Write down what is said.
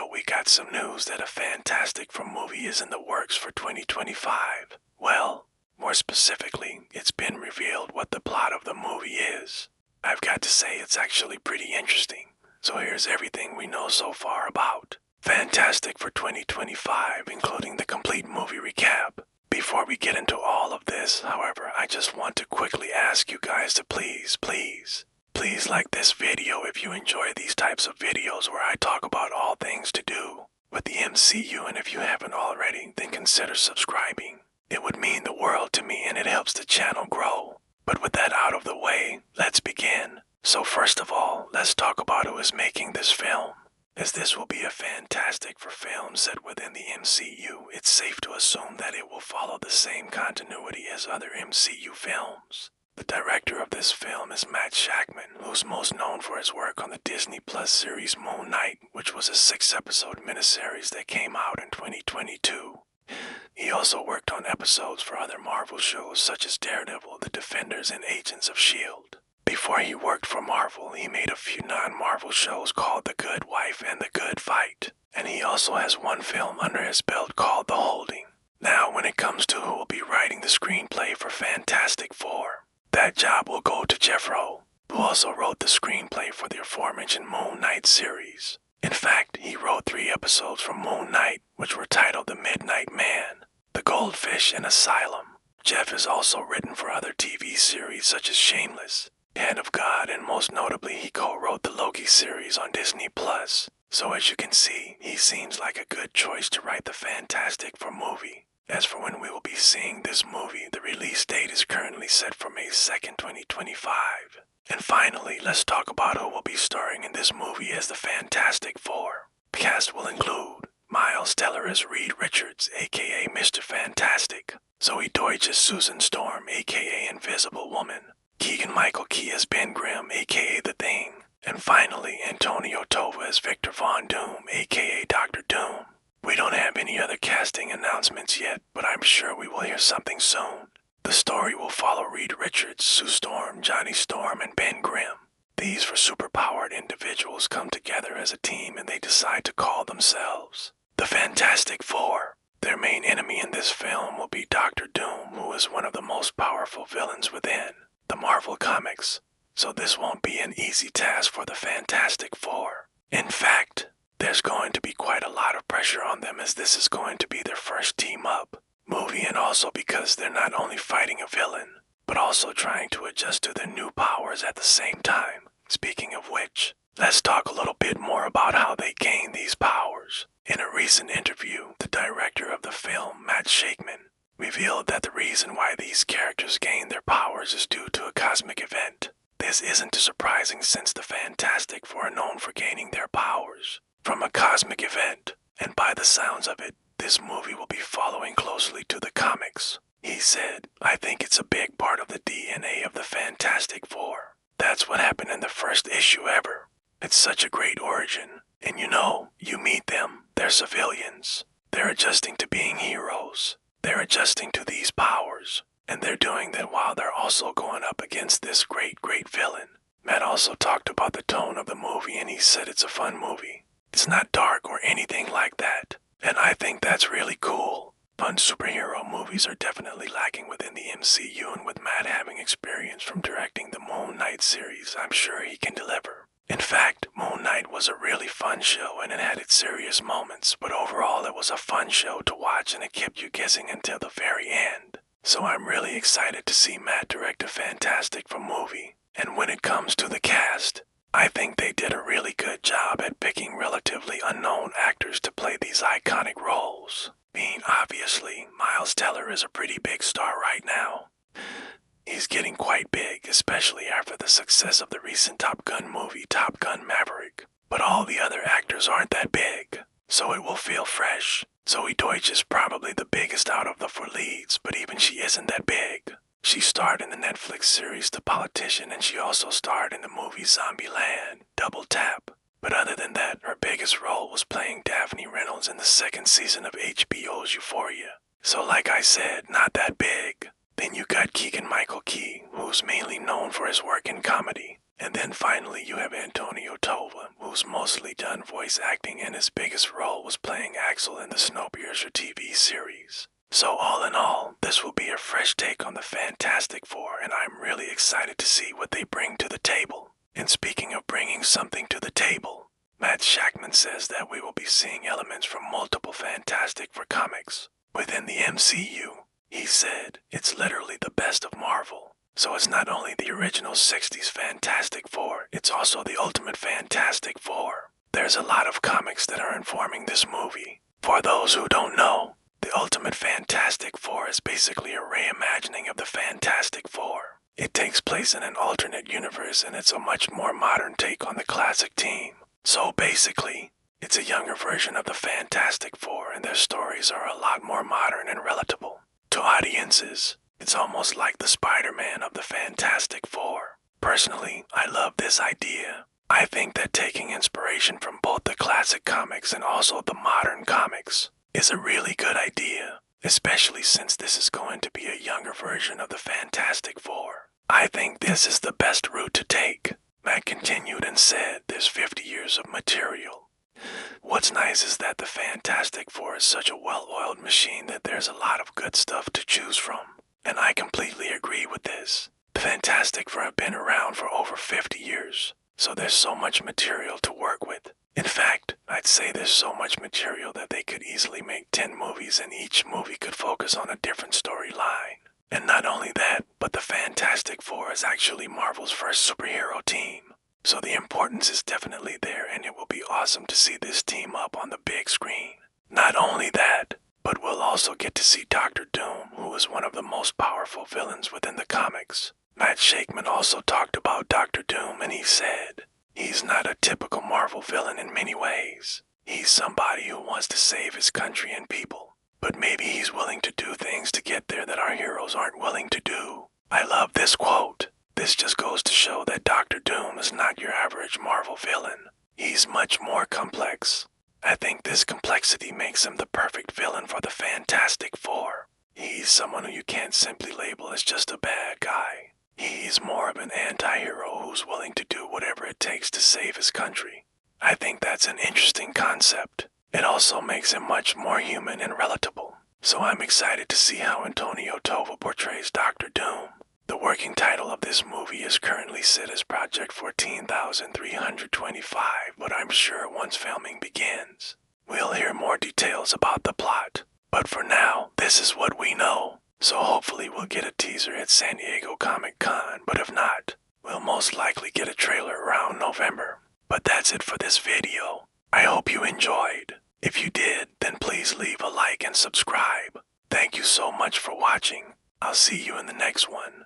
video, we got some news that a Fantastic Four movie is in the works for 2025. Well, more specifically, it's been revealed what the plot of the movie is. I've got to say it's actually pretty interesting, so here's everything we know so far about Fantastic Four 2025, including the complete movie recap. Before we get into all of this, however, I just want to quickly ask you guys to please like this video if you enjoy these types of videos where I talk about all things to do with the MCU, and if you haven't already, then consider subscribing. It would mean the world to me and it helps the channel grow. But with that out of the way, let's begin. So first of all, let's talk about who is making this film. As this will be a Fantastic Four film set within the MCU, it's safe to assume that it will follow the same continuity as other MCU films. The director of this film is Matt Shakman, who's most known for his work on the Disney Plus series Moon Knight, which was a 6-episode miniseries that came out in 2022. He also worked on episodes for other Marvel shows such as Daredevil, The Defenders, and Agents of S.H.I.E.L.D. Before he worked for Marvel, he made a few non-Marvel shows called The Good Wife and The Good Fight, and he also has one film under his belt called The Holding. Now, when it comes to who will be writing the screenplay for Fantastic Four, that job will go to Jeff Rowe, who also wrote the screenplay for the aforementioned Moon Knight series. In fact, he wrote 3 episodes for Moon Knight, which were titled The Midnight Man, The Goldfish, and Asylum. Jeff has also written for other TV series such as Shameless, Hand of God, and most notably he co-wrote the Loki series on Disney Plus. So as you can see, he seems like a good choice to write the Fantastic Four movie. As for when we will be seeing this movie, the release date is currently set for May 2nd, 2025. And finally, let's talk about who will be starring in this movie as the Fantastic Four. The cast will include Miles Teller as Reed Richards, aka Mr. Fantastic, Zoe Deutsch as Susan Storm, aka Invisible Woman, Keegan-Michael Key as Ben Grimm, aka The Thing, and finally Antonio Tova as Victor Von Doom, aka Dr. Doom. We don't have any other casting announcements yet, but I'm sure we will hear something soon. The story will follow Reed Richards, Sue Storm, Johnny Storm, and Ben Grimm. These four superpowered individuals come together as a team and they decide to call themselves the Fantastic Four. Their main enemy in this film will be Dr. Doom, who is one of the most powerful villains within the Marvel Comics. So this won't be an easy task for the Fantastic Four. In fact, there's going to be quite a lot of pressure on them as this is going to be their first team-up movie, and also because they're not only fighting a villain, but also trying to adjust to their new powers at the same time. Speaking of which, let's talk a little bit more about how they gain these powers. In a recent interview, the director of the film, Matt Shakman, revealed that the reason why these characters gain their powers is due to a cosmic event. This isn't too surprising since the Fantastic Four are known for gaining their powers from a cosmic event, and by the sounds of it, this movie will be following closely to the comics. He said, "I think it's a big part of the DNA of the Fantastic Four. That's what happened in the first issue ever. It's such a great origin. And you meet them, they're civilians. They're adjusting to being heroes. They're adjusting to these powers. And they're doing that while they're also going up against this great villain." Matt also talked about the tone of the movie, and he said it's a fun movie. It's not dark or anything like that. And I think that's really cool. Fun superhero movies are definitely lacking within the MCU, and with Matt having experience from directing the Moon Knight series, I'm sure he can deliver. In fact, Moon Knight was a really fun show and it had its serious moments, but overall it was a fun show to watch and it kept you guessing until the very end. So I'm really excited to see Matt direct a Fantastic Four movie. And when it comes to the cast, I think they did a really good job at picking relatively unknown actors to play these iconic roles. Being obviously, Miles Teller is a pretty big star right now. He's getting quite big, especially after the success of the recent Top Gun movie, Top Gun Maverick. But all the other actors aren't that big, so it will feel fresh. Zoe Deutsch is probably the biggest out of the 4 leads, but even she isn't that big. She starred in the Netflix series The Politician, and she also starred in the movie Zombieland, Double Tap. But other than that, her biggest role was playing Daphne Reynolds in the 2nd season of HBO's Euphoria. So like I said, not that big. Then you got Keegan-Michael Key, who's mainly known for his work in comedy. And then finally you have Antonio Tova, who's mostly done voice acting and his biggest role was playing Axel in the Snowpiercer TV series. So all in all, this will be a fresh take on the Fantastic Four, and I'm really excited to see what they bring to the table. And speaking of bringing something to the table, Matt Shackman says that we will be seeing elements from multiple Fantastic Four comics within the MCU. He said, it's literally the best of Marvel. So it's not only the original 60s Fantastic Four, it's also the Ultimate Fantastic Four. There's a lot of comics that are informing this movie. For those who don't know, the Ultimate Fantastic Four is basically a reimagining of the Fantastic Four. It takes place in an alternate universe and it's a much more modern take on the classic team. So basically, it's a younger version of the Fantastic Four and their stories are a lot more modern and relatable. To audiences, it's almost like the Spider-Man of the Fantastic Four. Personally, I love this idea. I think that taking inspiration from both the classic comics and also the modern comics is a really good idea, especially since this is going to be a younger version of the Fantastic Four. I think this is the best route to take. Matt continued and said there's 50 years of material. What's nice is that the Fantastic Four is such a well-oiled machine that there's a lot of good stuff to choose from. And I completely agree with this. The Fantastic Four have been around for over 50 years, so there's so much material to work with. In fact, I'd say there's so much material that they could easily make 10 movies and each movie could focus on a different storyline. And not only that, but the Fantastic Four is actually Marvel's first superhero team. So the importance is definitely there and it will be awesome to see this team up on the big screen. Not only that, but we'll also get to see Dr. Doom, who is one of the most powerful villains within the comics. Matt Shackman also talked about Dr. Doom and he said, he's not a typical Marvel villain in many ways. He's somebody who wants to save his country and people. But maybe he's willing to do things to get there that our heroes aren't willing to do. I love this quote. This just goes to show that Dr. Doom is not your average Marvel villain. He's much more complex. I think this complexity makes him the perfect villain for the Fantastic Four. He's someone who you can't simply label as just a bad guy. He's more of an anti-hero who's willing to do whatever it takes to save his country. I think that's an interesting concept. It also makes him much more human and relatable. So I'm excited to see how Antonio Tova portrays Dr. Doom. The working title of this movie is currently set as Project 14,325, but I'm sure once filming begins, we'll hear more details about the plot. But for now, this is what we know. So hopefully we'll get a teaser at San Diego Comic-Con, but if not, we'll most likely get a trailer around November. But that's it for this video. I hope you enjoyed. If you did, then please leave a like and subscribe. Thank you so much for watching. I'll see you in the next one.